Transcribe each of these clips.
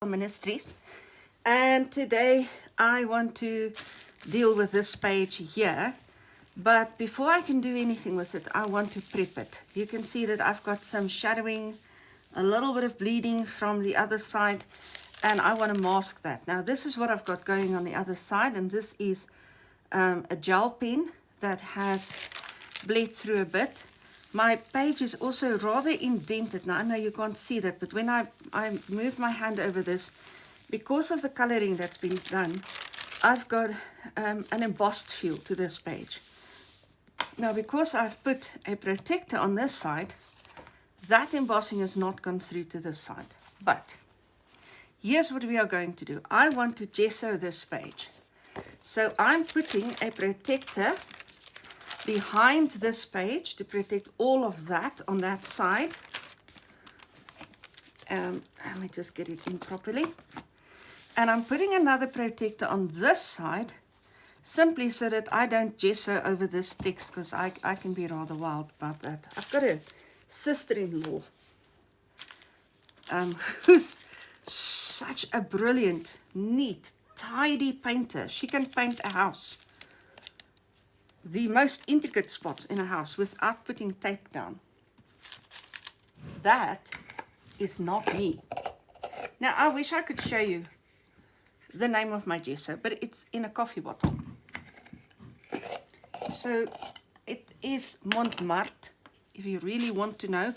Ministries, and today I want to deal with this page here, but before I can do anything with it, I want to prep it. You can see that I've got some shadowing, a little bit of bleeding from the other side, and I want to mask that. Now this is what I've got going on the other side, and this is a gel pen that has bled through a bit. My page is also rather indented. Now I know you can't see that, but when I move my hand over this, because of the coloring that's been done, I've got an embossed feel to this page. Now because I've put a protector on this side, that embossing has not gone through to this side. But here's what we are going to do. I want to gesso this page. So I'm putting a protector behind this page to protect all of that on that side. Let me just get it in properly. And I'm putting another protector on this side, simply so that I don't gesso over this text, because I can be rather wild about that. I've got a sister-in-law who's such a brilliant, neat, tidy painter. She can paint a house, the most intricate spots in a house, without putting tape down. That is not me. Now I wish I could show you the name of my gesso, but it's in a coffee bottle. So it is Montmartre. If you really want to know,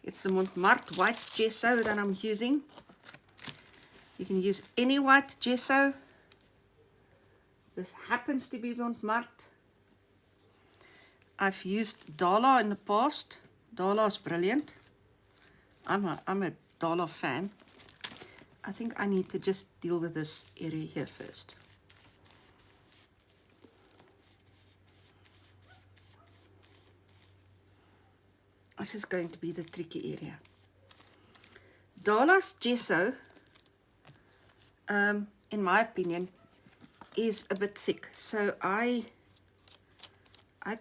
it's the Montmartre white gesso that I'm using. You can use any white gesso. This happens to be Montmartre. I've used Dala in the past. Dala's brilliant. I'm a Dala fan. I think I need to just deal with this area here first. This is going to be the tricky area. Dala's gesso, in my opinion, is a bit thick. So I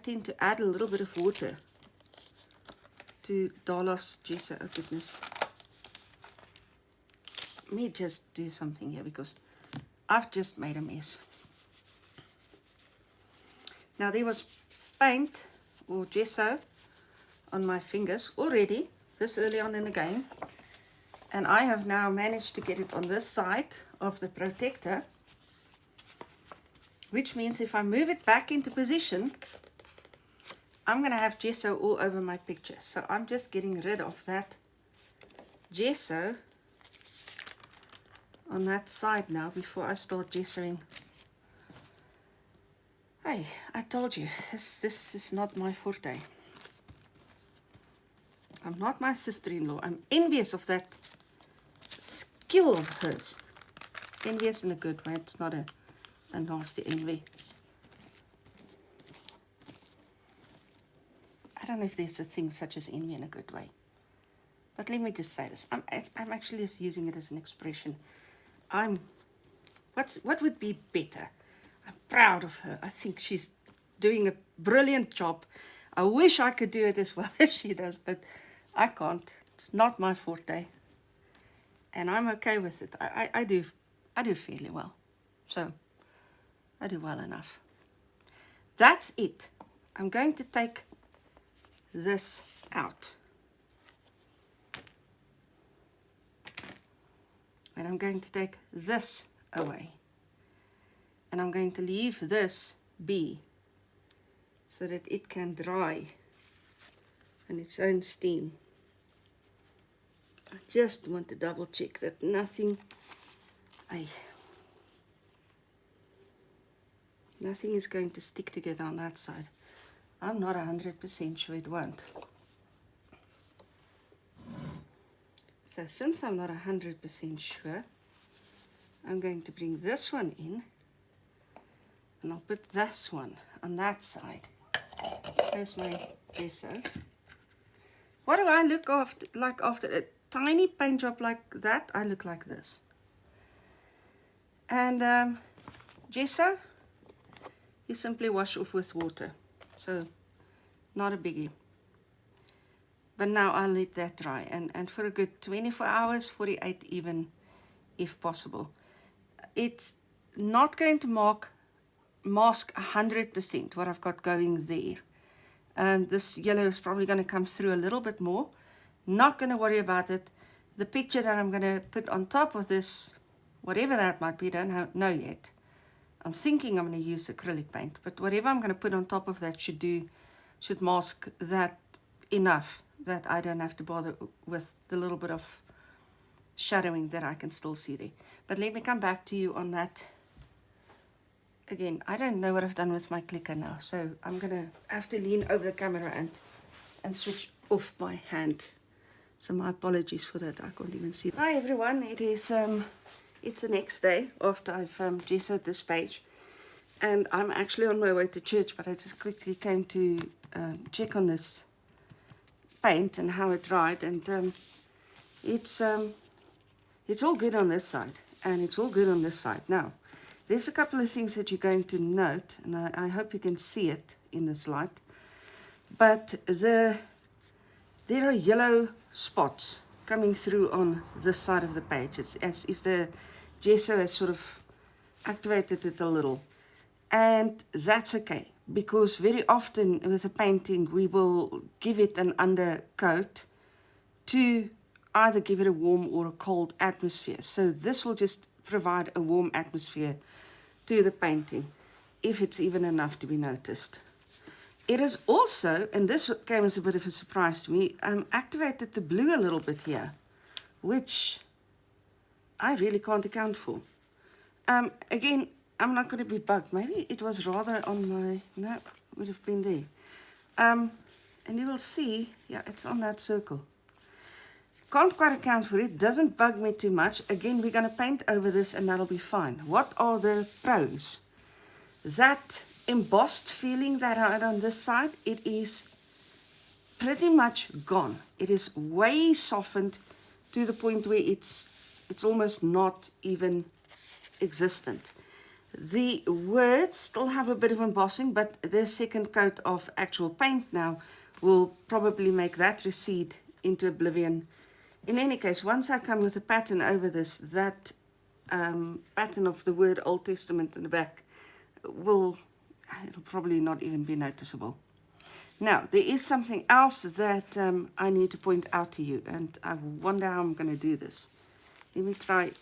tend to add a little bit of water to Dala's gesso. Oh goodness. Let me just do something here, because I've just made a mess. Now there was paint or gesso on my fingers already, this early on in the game, and I have now managed to get it on this side of the protector, which means if I move it back into position, I'm going to have gesso all over my picture. So I'm just getting rid of that gesso on that side now before I start gessoing. Hey, I told you, this is not my forte. I'm not my sister-in-law. I'm envious of that skill of hers. Envious in a good way. It's not a nasty envy. I don't know if there's a thing such as envy in a good way. But let me just say this. I'm actually just using it as an expression. What would be better? I'm proud of her. I think she's doing a brilliant job. I wish I could do it as well as she does, but I can't. It's not my forte. And I'm okay with it. I do fairly well. So I do well enough. That's it. I'm going to take this out. And I'm going to take this away. And I'm going to leave this be so that it can dry in its own steam. I just want to double check that nothing is going to stick together on that side. I'm not 100% sure it won't. So since I'm not 100% sure, I'm going to bring this one in, and I'll put this one on that side. There's my gesso. What do I look like after a tiny paint job like that? I look like this. And gesso, you simply wash off with water. So not a biggie. But now I'll let that dry, and for a good 24 hours, 48 even, if possible. It's not going to mask 100% what I've got going there. And this yellow is probably going to come through a little bit more. Not going to worry about it. The picture that I'm going to put on top of this, whatever that might be, don't know yet. I'm thinking I'm going to use acrylic paint, but whatever I'm going to put on top of that should mask that enough that I don't have to bother with the little bit of shadowing that I can still see there. But let me come back to you on that. Again, I don't know what I've done with my clicker now, so I'm going to have to lean over the camera and switch off my hand. So my apologies for that, I can't even see. Hi everyone, it's the next day after I've gessoed this page. And I'm actually on my way to church, but I just quickly came to check on this paint and how it dried. And it's all good on this side, and it's all good on this side. Now, there's a couple of things that you're going to note, and I hope you can see it in this light. But there are yellow spots coming through on this side of the page. It's as if the gesso has sort of activated it a little. And that's okay, because very often with a painting we will give it an undercoat to either give it a warm or a cold atmosphere. So this will just provide a warm atmosphere to the painting, if it's even enough to be noticed. It is also, and this came as a bit of a surprise to me, activated the blue a little bit here, which I really can't account for. Again, I'm not going to be bugged. Maybe it was rather on my, no, it would have been there. And you will see, yeah, it's on that circle. Can't quite account for it, doesn't bug me too much. Again, we're going to paint over this and that'll be fine. What are the pros? That embossed feeling that I had on this side, it is pretty much gone. It is way softened to the point where it's almost not even existent. The words still have a bit of embossing, but the second coat of actual paint now will probably make that recede into oblivion. In any case, once I come with a pattern over this, that pattern of the word Old Testament in the back it'll probably not even be noticeable. Now, there is something else that I need to point out to you, and I wonder how I'm going to do this. Let me try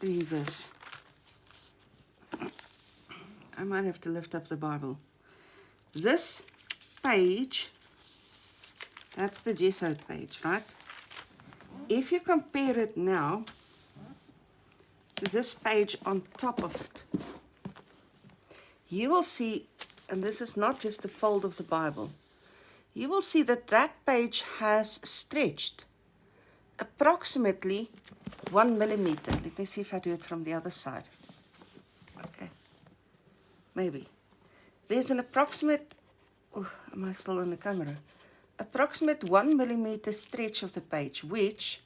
doing this. I might have to lift up the Bible. This page, that's the gessoed page, right? If you compare it now to this page on top of it, you will see, and this is not just the fold of the Bible, you will see that that page has stretched approximately 1 millimeter. Let me see if I do it from the other side. Okay, maybe. There's an approximate, oh, am I still on the camera? Approximate 1 millimeter stretch of the page, which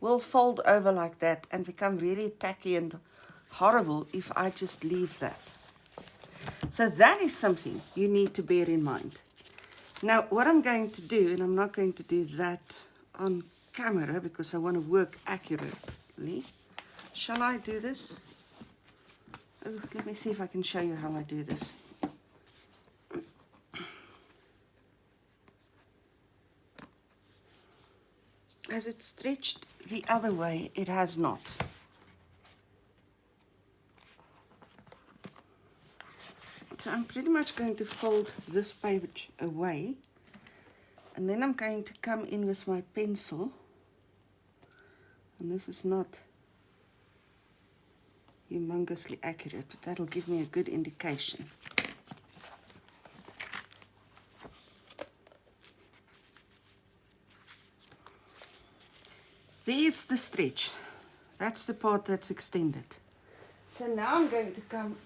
will fold over like that and become really tacky and horrible if I just leave that. So that is something you need to bear in mind. Now, what I'm going to do, and I'm not going to do that on camera because I want to work accurately. Shall I do this? Oh, let me see if I can show you how I do this. As it stretched the other way, it has not. So I'm pretty much going to fold this page away, and then I'm going to come in with my pencil, and this is not humongously accurate, but that'll give me a good indication. There's the stretch. That's the part that's extended. So now I'm going to come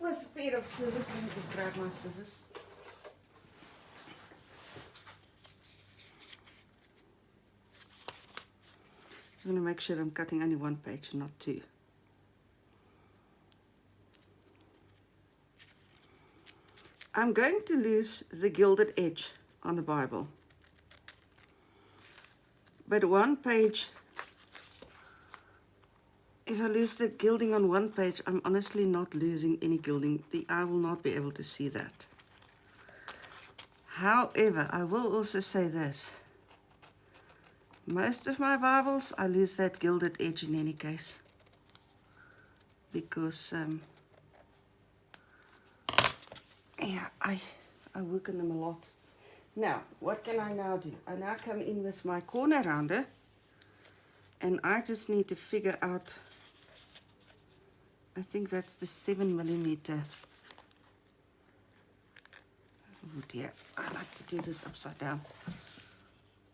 with a pair of scissors. Let me just grab my scissors. I'm going to make sure I'm cutting only one page, not two. I'm going to lose the gilded edge on the Bible. But one page if I lose the gilding on one page, I'm honestly not losing any gilding. The eye will not be able to see that. However, I will also say this. Most of my Bibles, I lose that gilded edge in any case. Because, yeah, I work on them a lot. Now, what can I now do? I now come in with my corner rounder. And I just need to figure out, I think that's the 7mm. Oh dear, I like to do this upside down.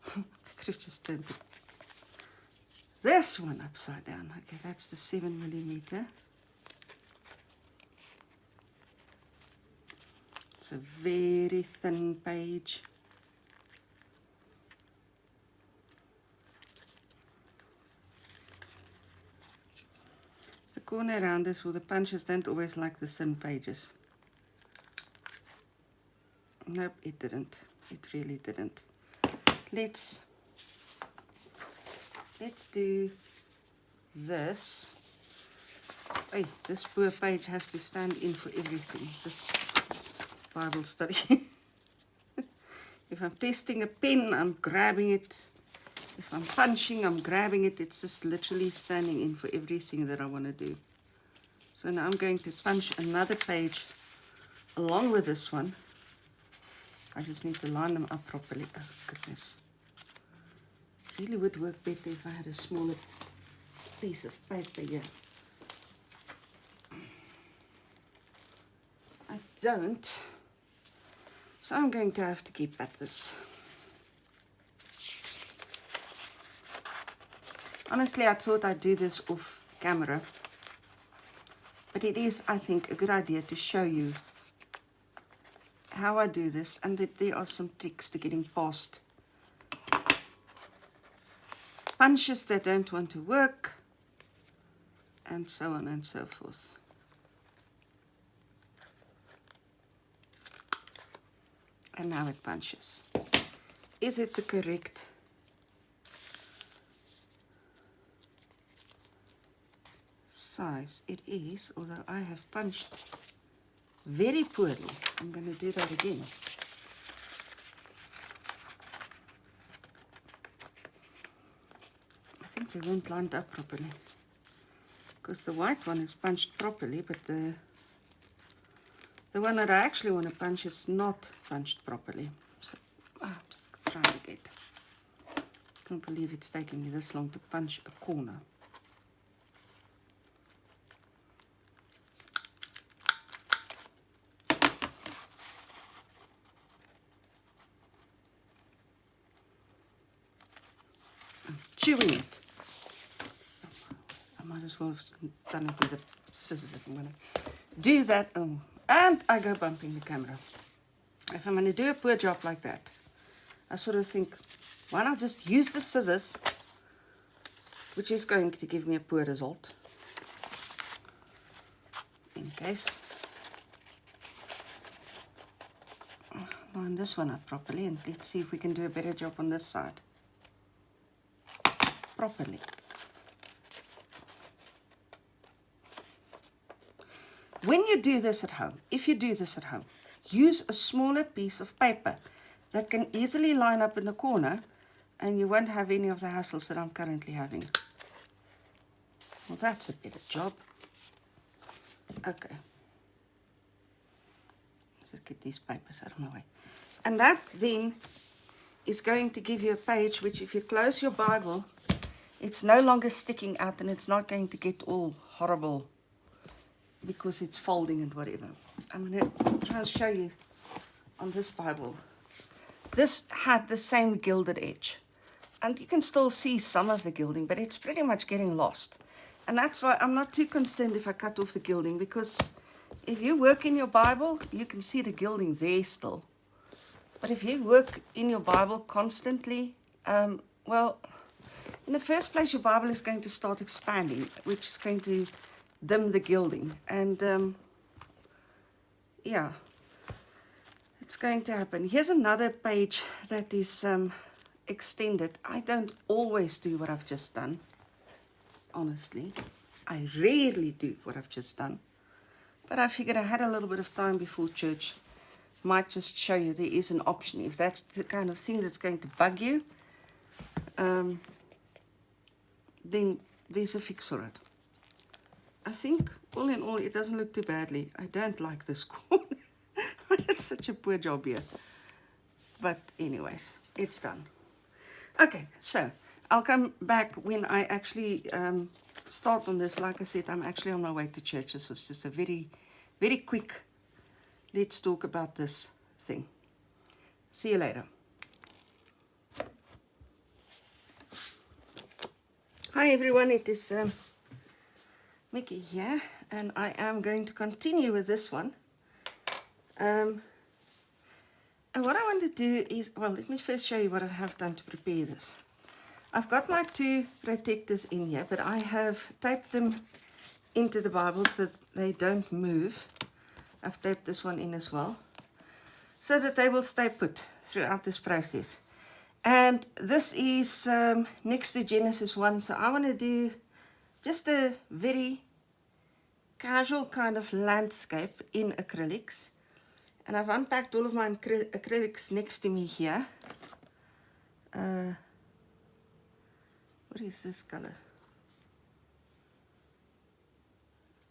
I could have just turned this one upside down. Okay, that's the 7mm. It's a very thin page. The corner rounders or the punches don't always like the thin pages. Nope, it didn't. It really didn't. Let's do this. Hey, this poor page has to stand in for everything. This Bible study. If I'm testing a pen, I'm grabbing it. If I'm punching, I'm grabbing it. It's just literally standing in for everything that I want to do. So now I'm going to punch another page along with this one. I just need to line them up properly. Oh goodness. It really would work better if I had a smaller piece of paper here. I don't. So I'm going to have to keep at this. Honestly, I thought I'd do this off camera. But it is, I think, a good idea to show you how I do this, and that there are some tricks to getting past punches that don't want to work, and so on and so forth. And now it punches. Is it the correct size? It is, although I have punched very poorly. I'm going to do that again. I think they weren't lined up properly, because the white one is punched properly, but the one that I actually want to punch is not punched properly. So I'm just trying to get. I can't believe it's taking me this long to punch a corner. Chewing it. I might as well have done it with the scissors if I'm going to do that. Oh, and I go bumping the camera. If I'm going to do a poor job like that, I sort of think, why not just use the scissors, which is going to give me a poor result. In case. Line this one up properly, and let's see if we can do a better job on this side. Properly. When you do this at home, if you do this at home, use a smaller piece of paper that can easily line up in the corner, and you won't have any of the hassles that I'm currently having. Well, that's a better job. Okay. Just get these papers out of my way. And that then is going to give you a page which, if you close your Bible, it's no longer sticking out, and it's not going to get all horrible because it's folding and whatever. I'm going to try and show you on this Bible. This had the same gilded edge, and you can still see some of the gilding, but it's pretty much getting lost. And that's why I'm not too concerned if I cut off the gilding, because if you work in your Bible, you can see the gilding there still. But if you work in your Bible constantly, well, in the first place, your Bible is going to start expanding, which is going to dim the gilding. And, yeah, it's going to happen. Here's another page that is extended. I don't always do what I've just done, honestly. I rarely do what I've just done. But I figured I had a little bit of time before church. Might just show you there is an option. If that's the kind of thing that's going to bug you, then there's a fix for it. I think, all in all, it doesn't look too badly. I don't like this corner. It's such a poor job here. But anyways, it's done. Okay, so I'll come back when I actually start on this. Like I said, I'm actually on my way to church. This was just a very, very quick, let's talk about this thing. See you later. Hi everyone, it is Mickey here, and I am going to continue with this one. And what I want to do is, well, let me first show you what I have done to prepare this. I've got my two protectors in here, but I have taped them into the Bible so that they don't move. I've taped this one in as well, so that they will stay put throughout this process. And this is next to Genesis 1, so I want to do just a very casual kind of landscape in acrylics. And I've unpacked all of my acrylics next to me here. What is this color?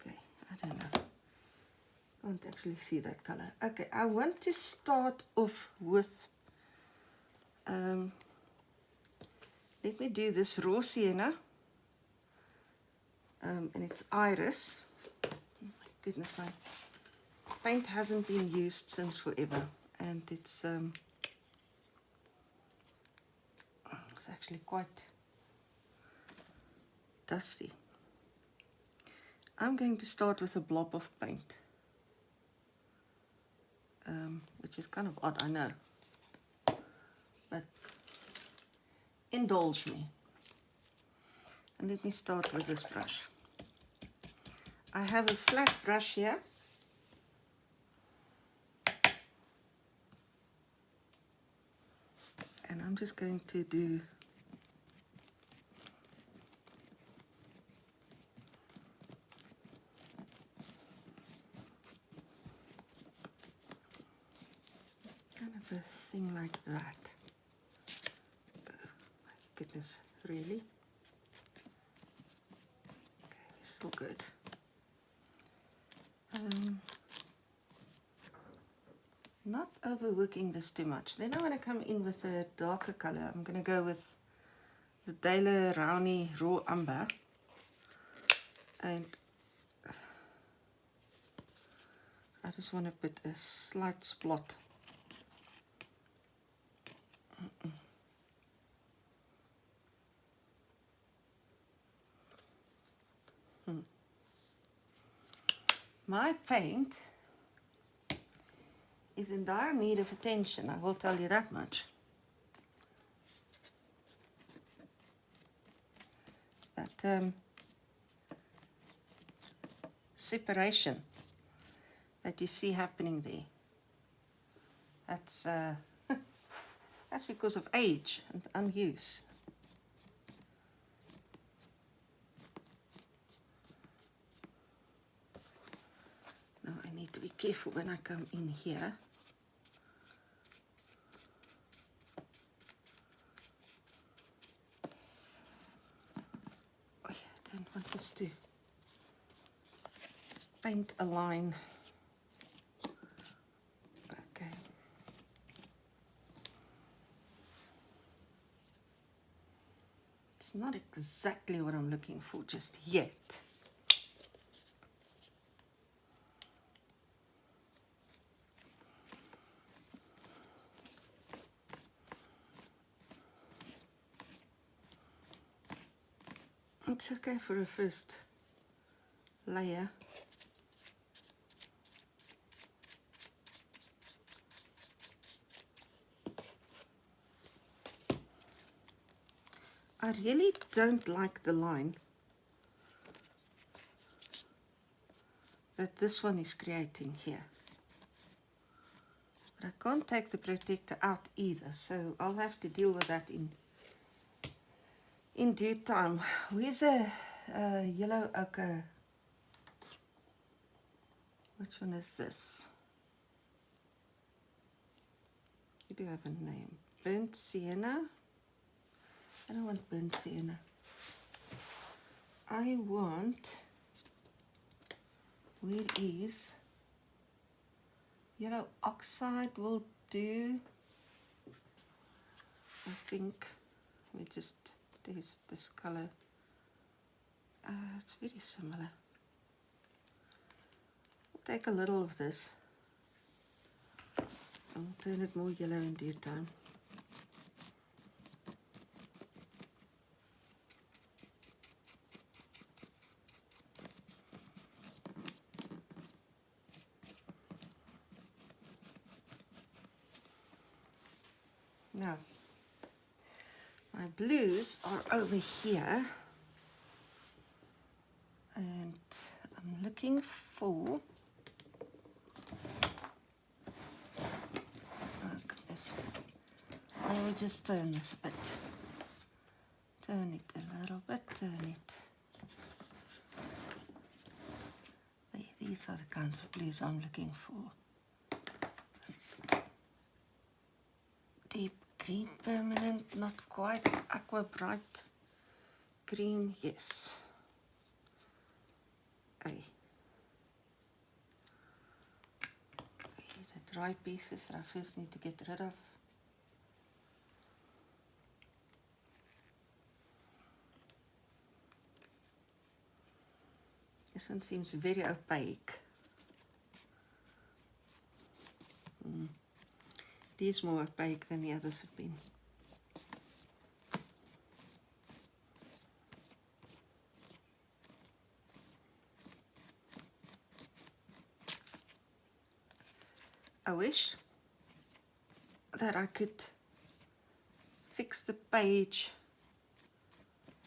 Okay, I don't know. I can't actually see that color. Okay, I want to start off with, let me do this raw sienna. And it's iris. Oh my goodness, my paint hasn't been used since forever, and it's actually quite dusty. I'm going to start with a blob of paint, which is kind of odd, I know, but indulge me. And let me start with this brush. I have a flat brush here. And I'm just going to do kind of a thing like that. Oh my goodness, really? Okay, we're still good. Not overworking this too much. Then I want to come in with a darker color. I'm going to go with the Daler Rowney Raw Umber. And I just want to put a slight splot. My paint is in dire need of attention, I will tell you that much. That separation that you see happening there, that's that's because of age and unuse. Now I need to be careful when I come in here. I don't want this to paint a line. Okay. It's not exactly what I'm looking for just yet. It's okay for a first layer. I really don't like the line that this one is creating here. But I can't take the protector out either, so I'll have to deal with that in due time. Where's a yellow ochre. Which one is this? You do have a name. Burnt sienna. I don't want burnt sienna. I want, where is, yellow oxide will do, I think. Let me just taste this color. It's very similar. I'll take a little of this. I'll turn it more yellow in due time. Now, my blues are over here, and I'm looking for, oh goodness, I will just turn this a bit, turn it a little bit, turn it. There, these are the kinds of blues I'm looking for. Deep green permanent, not quite, aqua bright green, yes. The dry pieces that I first need to get rid of. This one seems very opaque. It is more opaque than the others have been. I wish that I could fix the page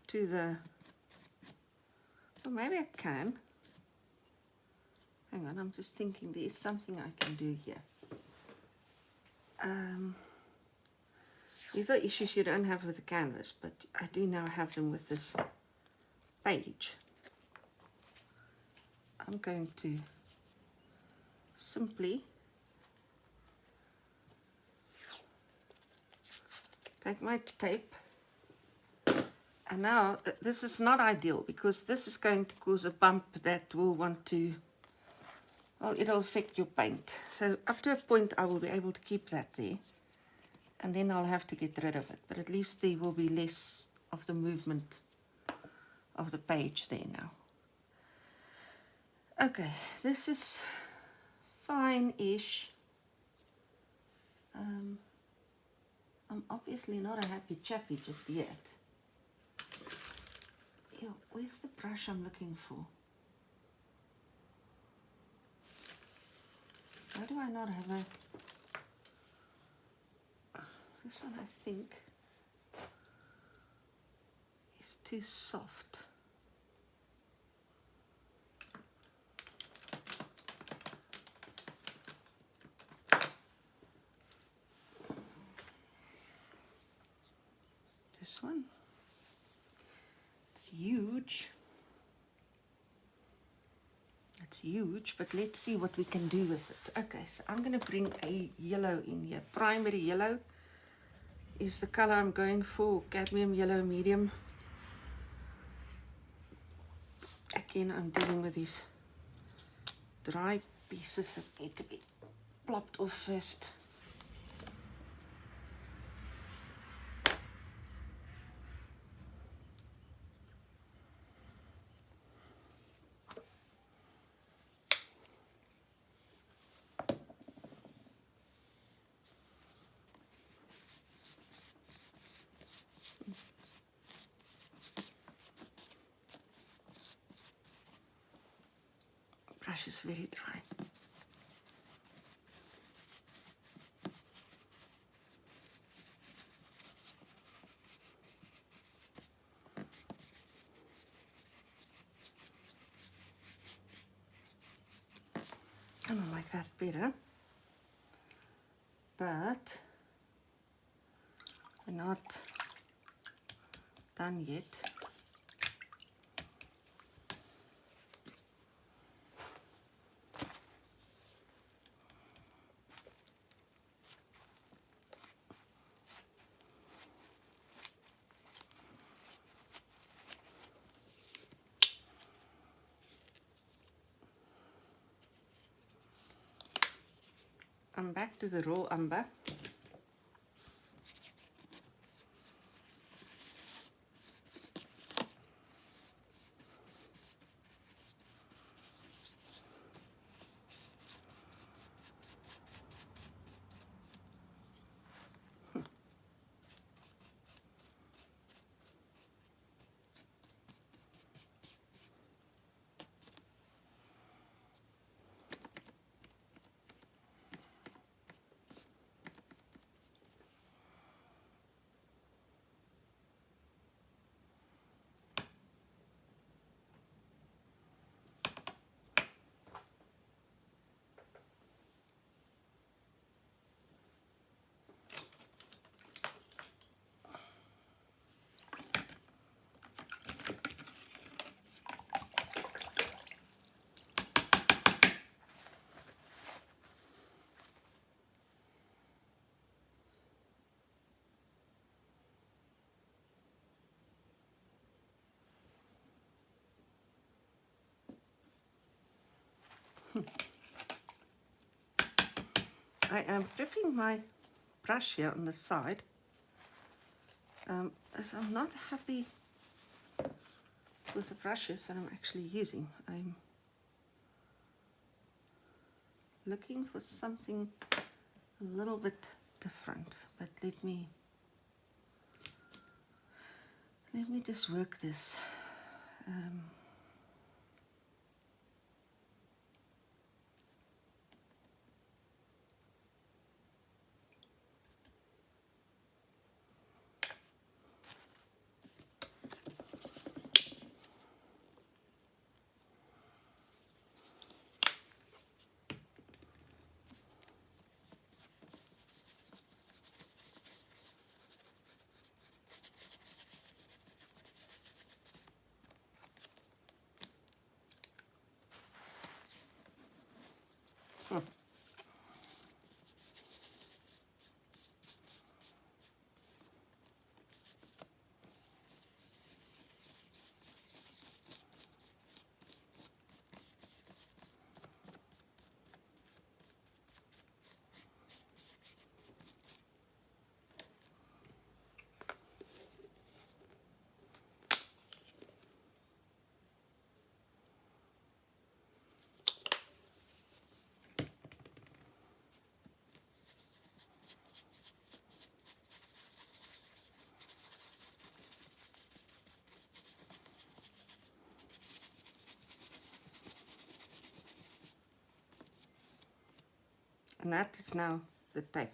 to the, well, maybe I can. Hang on, I'm just thinking there is something I can do here. These are issues you don't have with the canvas, but I do now have them with this page. I'm going to simply take my tape, and now this is not ideal because this is going to cause a bump that will want to, well, it'll affect your paint. So up to a point I will be able to keep that there, and then I'll have to get rid of it, but at least there will be less of the movement of the page there now. Okay, this is fine-ish. I'm obviously not a happy chappy just yet. Yeah, where's the brush I'm looking for? Why do I not have a... This one I think is too soft. This one, it's huge. It's huge, but let's see what we can do with it. Okay, so I'm going to bring a yellow in here. Primary yellow is the color I'm going for. Cadmium yellow medium. Again, I'm dealing with these dry pieces that need to be plopped off first. Brush is very dry. I don't like that better, but we're not done yet. I'm back to the raw umber. I am gripping my brush here on the side as I'm not happy with the brushes that I'm actually using. I'm looking for something a little bit different, but let me just work this. And that is now the tape.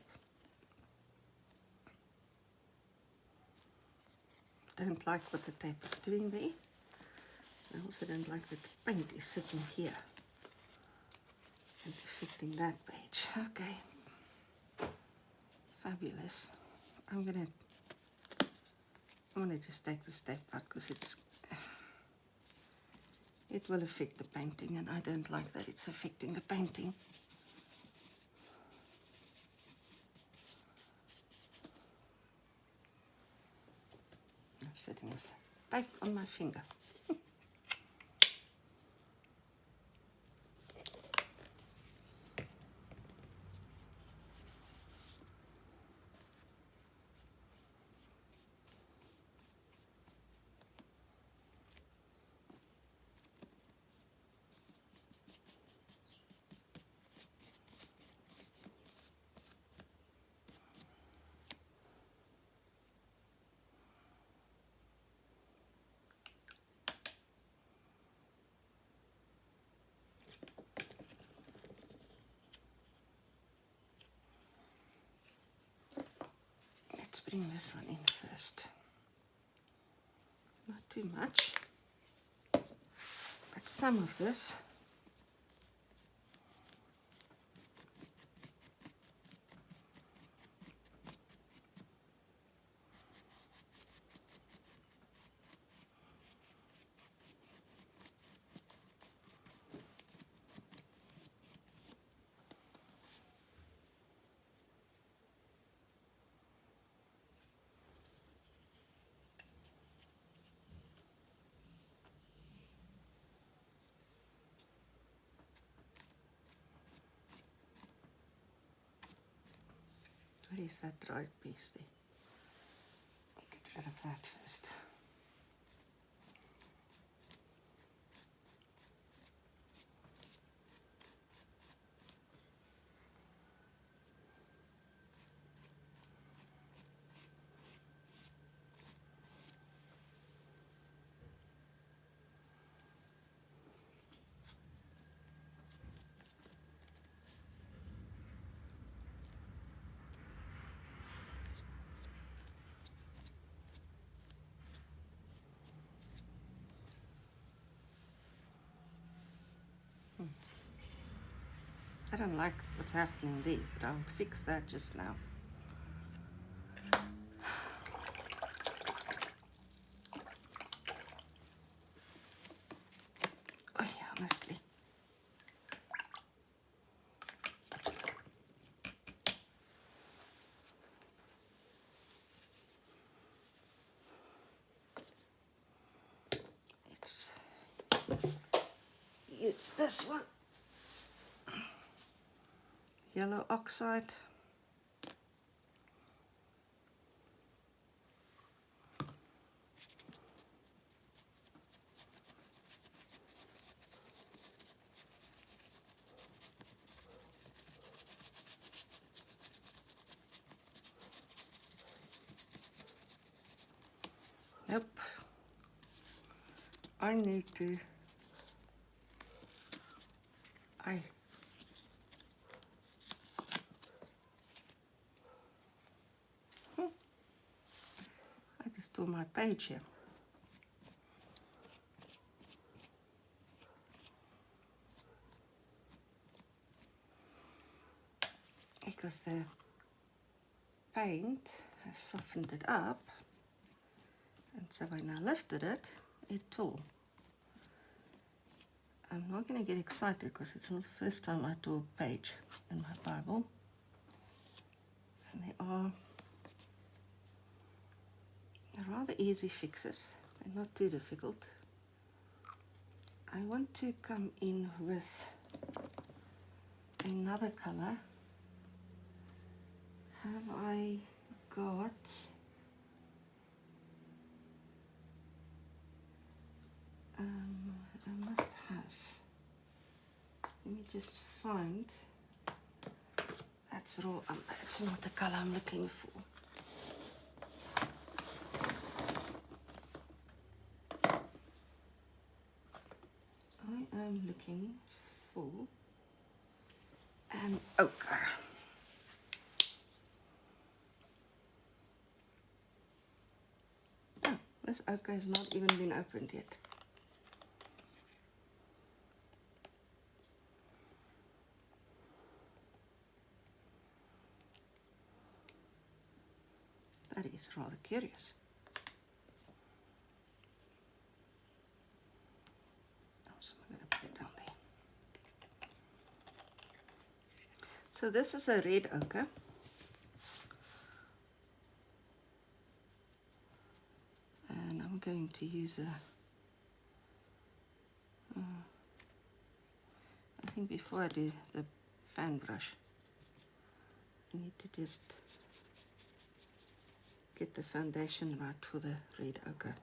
Don't like what the tape is doing there. I also don't like that the paint is sitting here and affecting that page. Okay, fabulous. I'm gonna just take this tape out because it will affect the painting, and I don't like that it's affecting the painting. I'm sitting with tape on my finger. Let's bring this one in first. Not too much, but some of this. is that dried piece there. Get rid of that first. I don't like what's happening there, but I'll fix that just now. Oh yeah, honestly. Let's use this one. Yellow oxide. Nope. I need to. I just tore my page here. Because the paint has softened it up, and so when I lifted it, it tore. I'm not going to get excited because it's not the first time I tore a page in my Bible. And they are rather easy fixes. They're not too difficult. I want to come in with another color. Have I got I must have. Let me just find. That's raw. It's not the color I'm looking for. I am looking for an ochre. Oh, this ochre has not even been opened yet. That is rather curious. So I'm going to put it down there. So this is a red ochre. And I'm going to use I think before I do the fan brush, I need to just get the foundation right for the red ochre.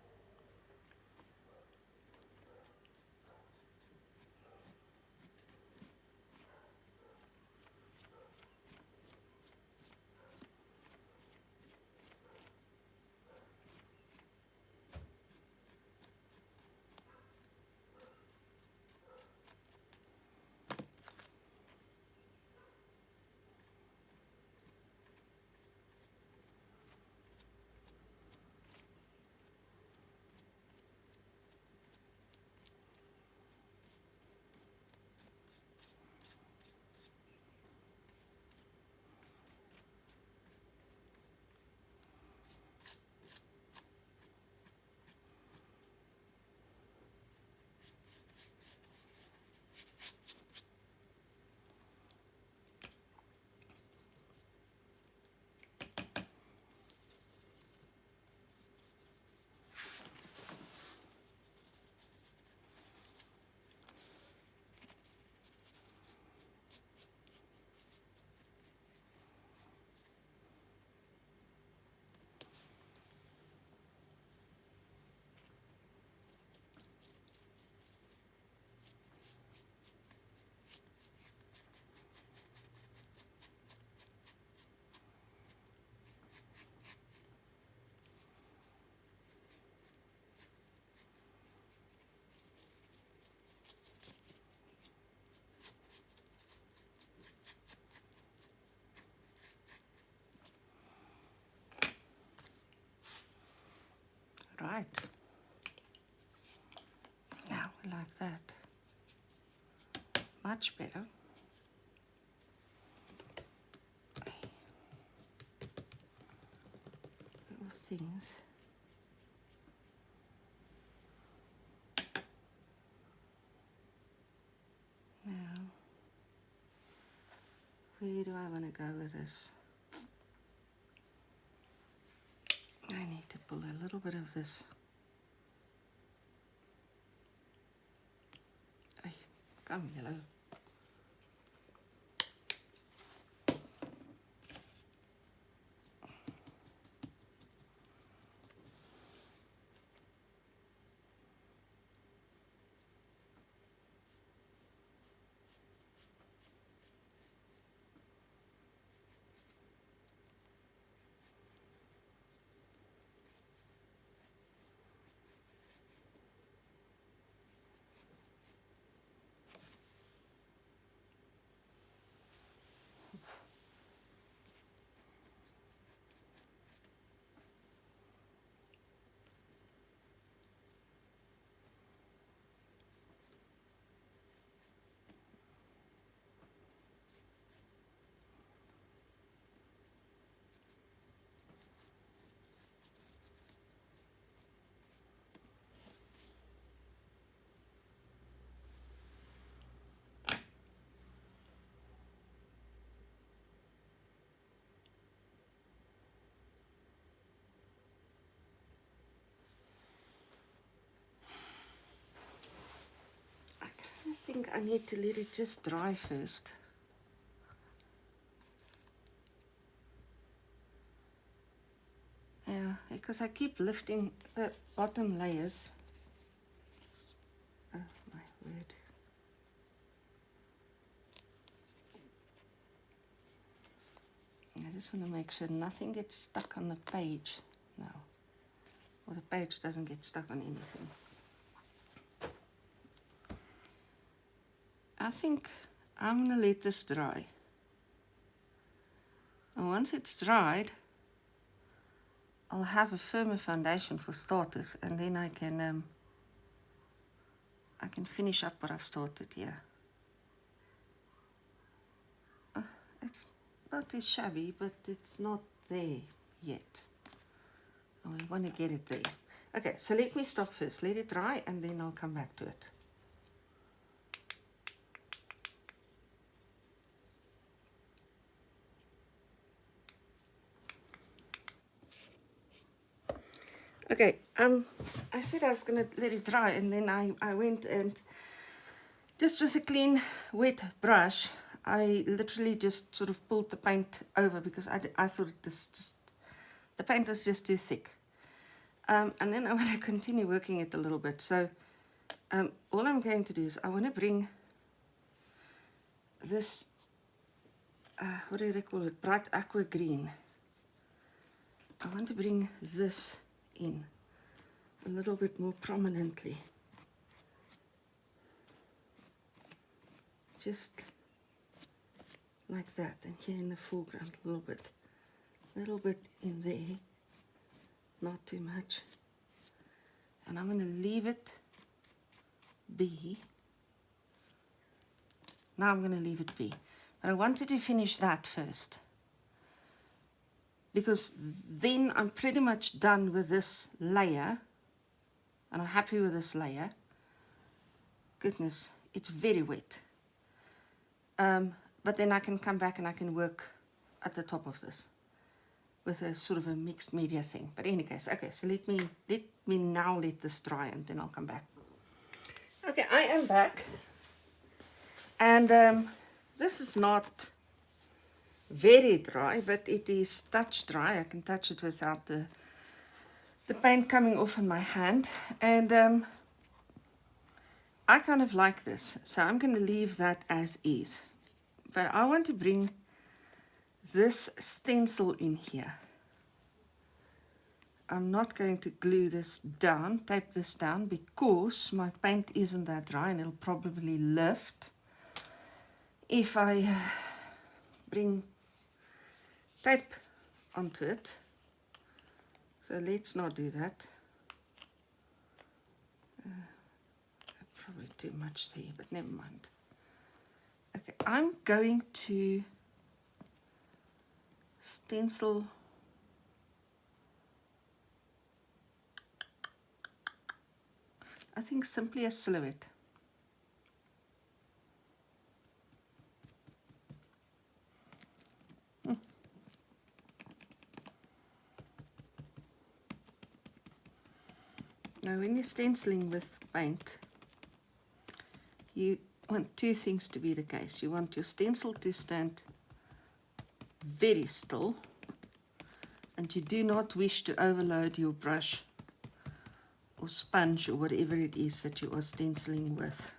right. Now we like that. Much better. Little things. Now, where do I want to go with this? I need to pull a little bit of this. Hey, come yellow. I think I need to let it just dry first. Yeah, because I keep lifting the bottom layers. Oh my word. I just want to make sure nothing gets stuck on the page now. Or the page doesn't get stuck on anything. I think I'm going to let this dry. And once it's dried, I'll have a firmer foundation for starters, and then I can finish up what I've started here. It's not as shabby, but it's not there yet. I want to get it there. Okay, so let me stop first. Let it dry, and then I'll come back to it. Okay, I said I was going to let it dry, and then I went and just with a clean, wet brush, I literally just sort of pulled the paint over because I thought the paint was just too thick. And then I want to continue working it a little bit. So all I'm going to do is I want to bring this, what do they call it, bright aqua green. I want to bring this in a little bit more prominently. Just like that, and here in the foreground a little bit in there, not too much. And I'm going to leave it be. Now I'm going to leave it be. But I wanted to finish that first, because then I'm pretty much done with this layer, and I'm happy with this layer. Goodness, it's very wet. But then I can come back and I can work at the top of this with a sort of a mixed media thing. But in any case, okay, so let me now let this dry, and then I'll come back. Okay, I am back. And this is not very dry, but it is touch dry. I can touch it without the paint coming off in my hand. And I kind of like this, so I'm going to leave that as is. But I want to bring this stencil in here. I'm not going to glue this down, tape this down, because my paint isn't that dry and it'll probably lift if I bring tape onto it. So let's not do that. probably too much there, but never mind. Okay, I'm going to stencil I think simply a silhouette. Now when you're stenciling with paint, you want two things to be the case. You want your stencil to stand very still, and you do not wish to overload your brush or sponge or whatever it is that you are stenciling with.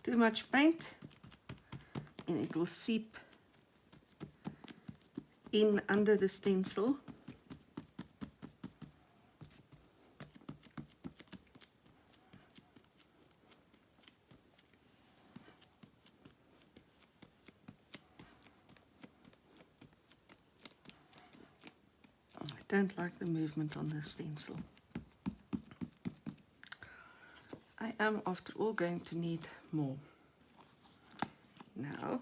Too much paint and it will seep in under the stencil. I don't like the movement on this stencil. I am, after all, going to need more. Now,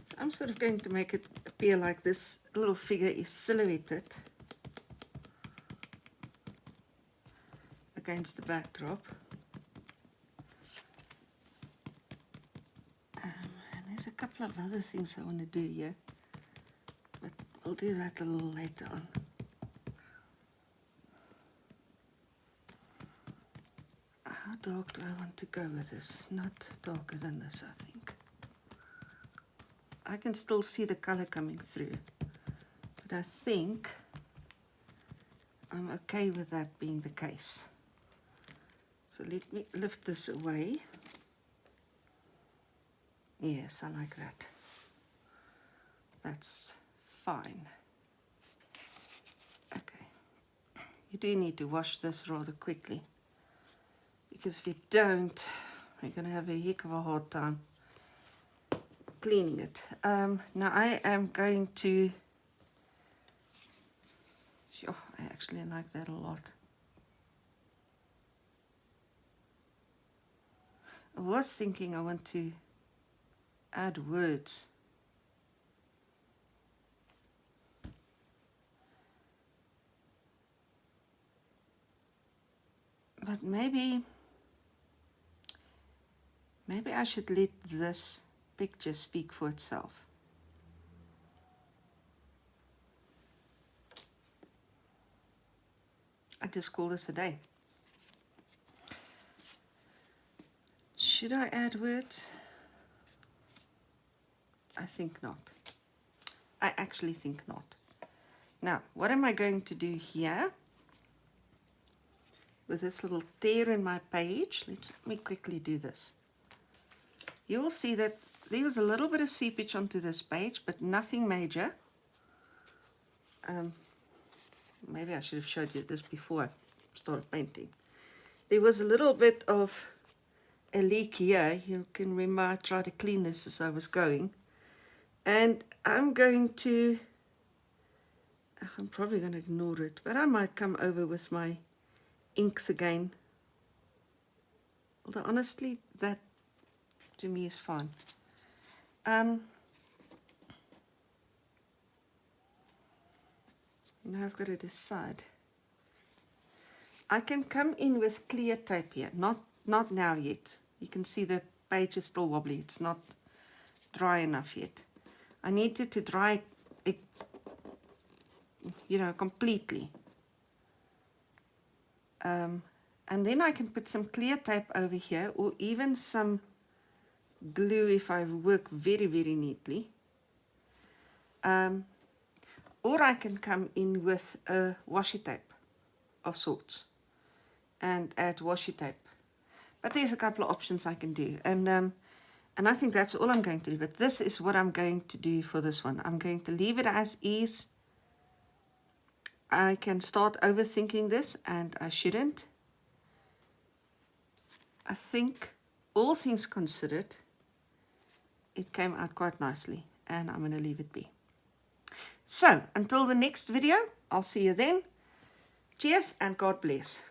so I'm sort of going to make it appear like this little figure is silhouetted against the backdrop. And there's a couple of other things I want to do here, but I'll do that a little later on. How dark do I want to go with this? Not darker than this, I think. I can still see the color coming through, but I think I'm okay with that being the case. So let me lift this away. Yes, I like that. That's fine. Okay. You do need to wash this rather quickly, because if you don't, you're going to have a heck of a hard time cleaning it. Now I am going to, sure, I actually like that a lot. I was thinking I want to add words. But maybe I should let this picture speak for itself. I just call this a day. Should I add words? I think not. I actually think not. Now, what am I going to do here with this little tear in my page? Let me quickly do this. You will see that there was a little bit of seepage onto this page, but nothing major. Maybe I should have showed you this before I started painting. There was a little bit of a leak here. You can remember I tried to clean this as I was going. And I'm going to, I'm probably going to ignore it, but I might come over with my inks again. Although honestly, that to me is fine. Now I've got to decide. I can come in with clear tape here, not now yet. You can see the page is still wobbly. It's not dry enough yet. I need it to dry, completely. And then I can put some clear tape over here, or even some glue if I work very, very neatly. Or I can come in with a washi tape of sorts and add washi tape. But there's a couple of options I can do. And I think that's all I'm going to do. But this is what I'm going to do for this one. I'm going to leave it as is. I can start overthinking this, and I shouldn't. I think all things considered, it came out quite nicely, and I'm going to leave it be. So, until the next video, I'll see you then. Cheers and God bless.